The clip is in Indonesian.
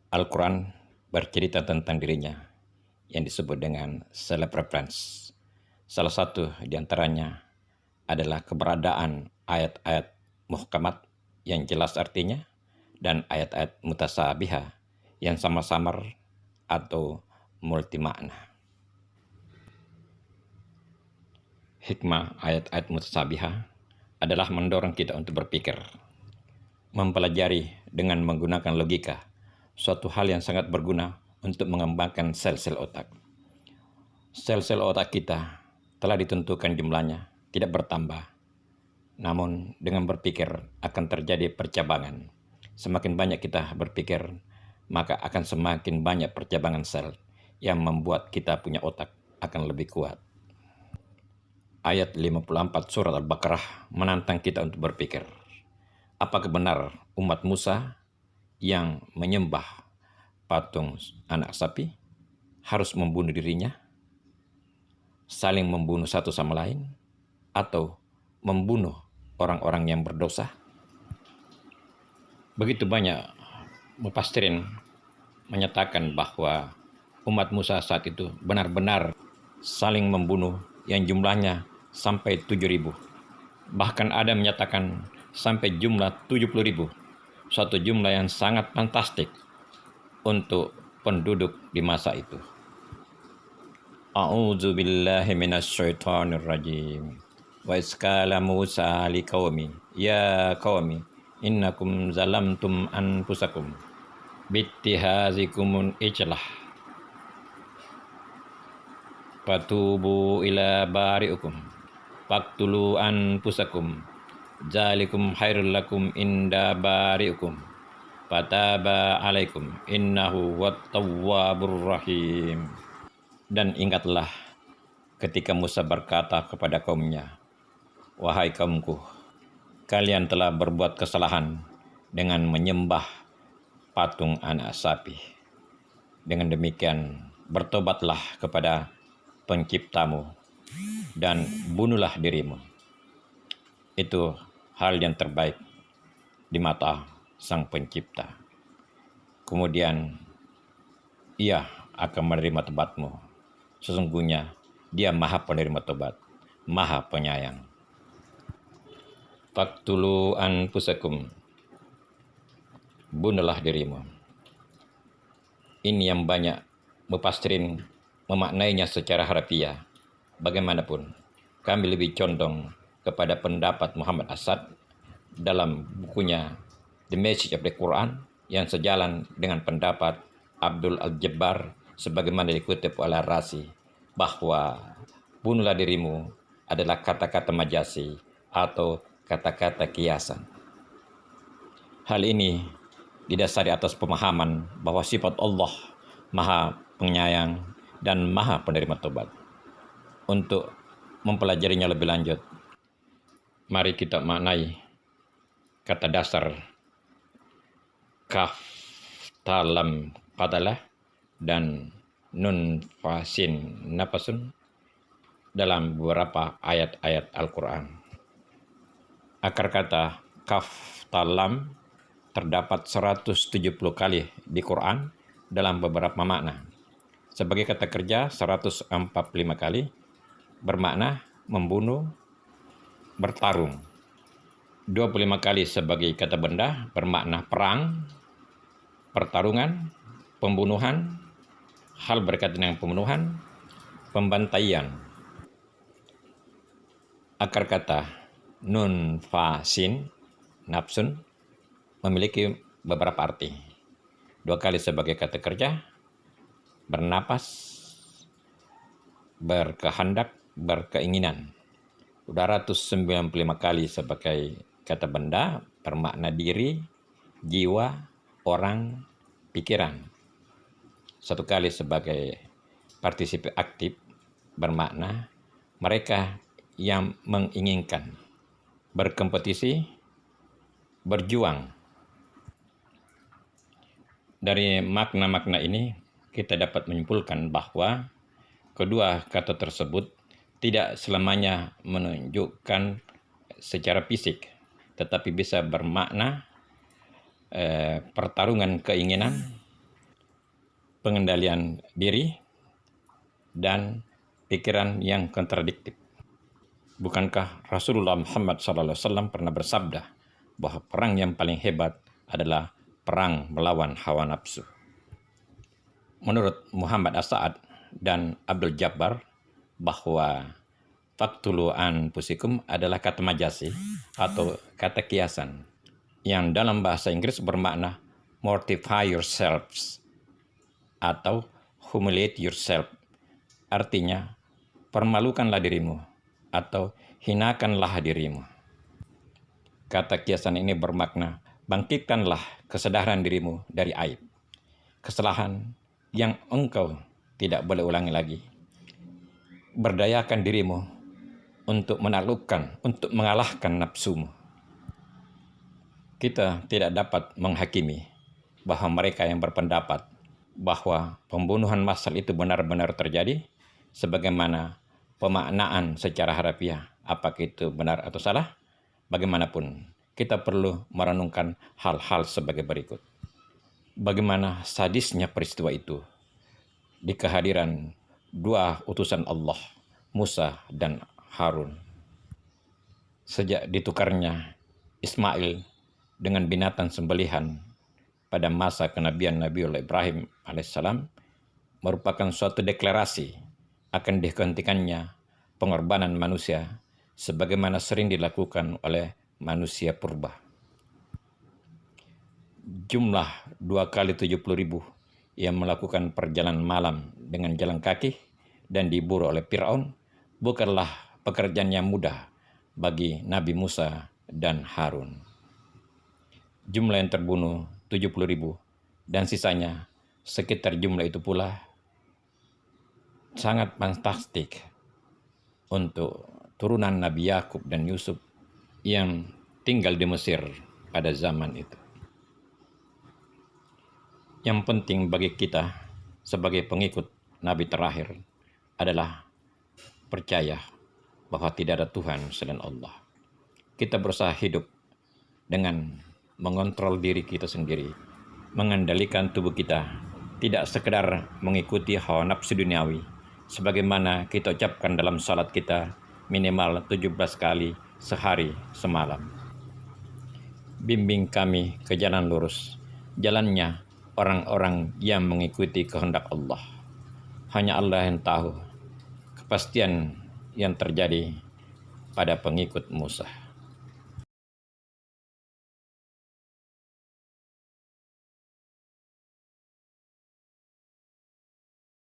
Al-Quran bercerita tentang dirinya yang disebut dengan self-reference. Salah satu di antaranya adalah keberadaan ayat-ayat muhkamat yang jelas artinya dan ayat-ayat mutasabihah yang samar-samar atau multimakna. Hikmah ayat-ayat mutasabihah adalah mendorong kita untuk berpikir, mempelajari dengan menggunakan logika, suatu hal yang sangat berguna untuk mengembangkan sel-sel otak. Sel-sel otak kita telah ditentukan jumlahnya, tidak bertambah. Namun dengan berpikir akan terjadi percabangan. Semakin banyak kita berpikir, maka akan semakin banyak percabangan sel yang membuat kita punya otak akan lebih kuat. Ayat 54 surat Al-Baqarah menantang kita untuk berpikir. Apakah benar umat Musa yang menyembah patung anak sapi harus membunuh dirinya, saling membunuh satu sama lain, atau membunuh orang-orang yang berdosa? Begitu banyak mufassirin menyatakan bahwa umat Musa saat itu benar-benar saling membunuh yang jumlahnya sampai 7.000. Bahkan ada menyatakan sampai jumlah 70.000. Suatu jumlah yang sangat fantastik untuk penduduk di masa itu. A'udzu billahi minasyaitonir rajim. Wa iskala Musa liqaumi ya qaumi innakum zalamtum anfusakum bittihazikumun ijlah fatubu ila bari'ukum faqtulu anfusakum zalikum khairul lakum inda bari'ukum fataba alaikum innahu wattawwabur rahim. Dan ingatlah ketika Musa berkata kepada kaumnya, wahai kaumku, kalian telah berbuat kesalahan dengan menyembah patung anak sapi. Dengan demikian bertobatlah kepada penciptamu dan bunuhlah dirimu. Itu hal yang terbaik di mata sang pencipta. Kemudian ia akan menerima tobatmu. Sesungguhnya dia maha penerima tobat, maha penyayang. Faqtulu anfusakum, bunuhlah dirimu. Ini yang banyak mufassirin memaknainya secara harfiah. Bagaimanapun, kami lebih condong kepada pendapat Muhammad Asad dalam bukunya The Message of the Quran yang sejalan dengan pendapat Abdul Al-Jabbar sebagaimana dikutip oleh Razi, bahwa bunuhlah dirimu adalah kata-kata majasi atau kata-kata kiasan. Hal ini didasari atas pemahaman bahwa sifat Allah maha penyayang dan maha penerima tobat. Untuk mempelajarinya lebih lanjut, mari kita maknai kata dasar kaf, talam, padalah, dan nun, fasin, nafasun dalam beberapa ayat-ayat Al-Quran. Akar kata kaf, talam terdapat 170 kali di Quran dalam beberapa makna. Sebagai kata kerja 145 kali, bermakna membunuh, bertarung. 25 kali sebagai kata benda, bermakna perang, pertarungan, pembunuhan, hal berkaitan dengan pembunuhan, pembantaian. Akar kata nun, fa, sin, nafsun memiliki beberapa arti. 2 kali sebagai kata kerja, bernapas, berkehendak, berkeinginan. 295 kali sebagai kata benda, bermakna diri, jiwa, orang, pikiran. 1 kali sebagai partisip aktif, bermakna mereka yang menginginkan, berkompetisi, berjuang. Dari makna-makna ini kita dapat menyimpulkan bahwa kedua kata tersebut tidak selamanya menunjukkan secara fisik, tetapi bisa bermakna pertarungan keinginan, pengendalian diri, dan pikiran yang kontradiktif. Bukankah Rasulullah Muhammad SAW pernah bersabda bahwa perang yang paling hebat adalah perang melawan hawa nafsu? Menurut Muhammad As-Sa'ad dan Abdul Jabbar, bahwa faktulu anfusikum adalah kata majasi atau kata kiasan yang dalam bahasa Inggris bermakna mortify yourselves atau humiliate yourself. Artinya, permalukanlah dirimu atau hinakanlah dirimu. Kata kiasan ini bermakna bangkitkanlah kesadaran dirimu dari aib, kesalahan yang engkau tidak boleh ulangi lagi. Berdayakan dirimu untuk menaklukkan, untuk mengalahkan nafsumu. Kita tidak dapat menghakimi bahwa mereka yang berpendapat bahwa pembunuhan massal itu benar-benar terjadi, sebagaimana pemaknaan secara harfiah, apakah itu benar atau salah, bagaimanapun kita perlu merenungkan hal-hal sebagai berikut. Bagaimana sadisnya peristiwa itu di kehadiran dua utusan Allah, Musa dan Harun. Sejak ditukarnya Ismail dengan binatang sembelihan pada masa kenabian Nabiullah Ibrahim alaihissalam merupakan suatu deklarasi akan dihentikannya pengorbanan manusia sebagaimana sering dilakukan oleh manusia purba. Jumlah 2 kali 70.000 yang melakukan perjalanan malam dengan jalan kaki dan diburu oleh Fir'aun bukanlah pekerjaan yang mudah bagi Nabi Musa dan Harun. Jumlah yang terbunuh 70.000 dan sisanya sekitar jumlah itu pula sangat fantastik untuk turunan Nabi Yakub dan Yusuf yang tinggal di Mesir pada zaman itu. Yang penting bagi kita sebagai pengikut Nabi terakhir adalah percaya bahwa tidak ada Tuhan selain Allah. Kita berusaha hidup dengan mengontrol diri kita sendiri, mengendalikan tubuh kita, tidak sekedar mengikuti hawa nafsu duniawi, sebagaimana kita ucapkan dalam salat kita minimal 17 kali sehari semalam. Bimbing kami ke jalan lurus, jalannya orang-orang yang mengikuti kehendak Allah. Hanya Allah yang tahu kepastian yang terjadi pada pengikut Musa.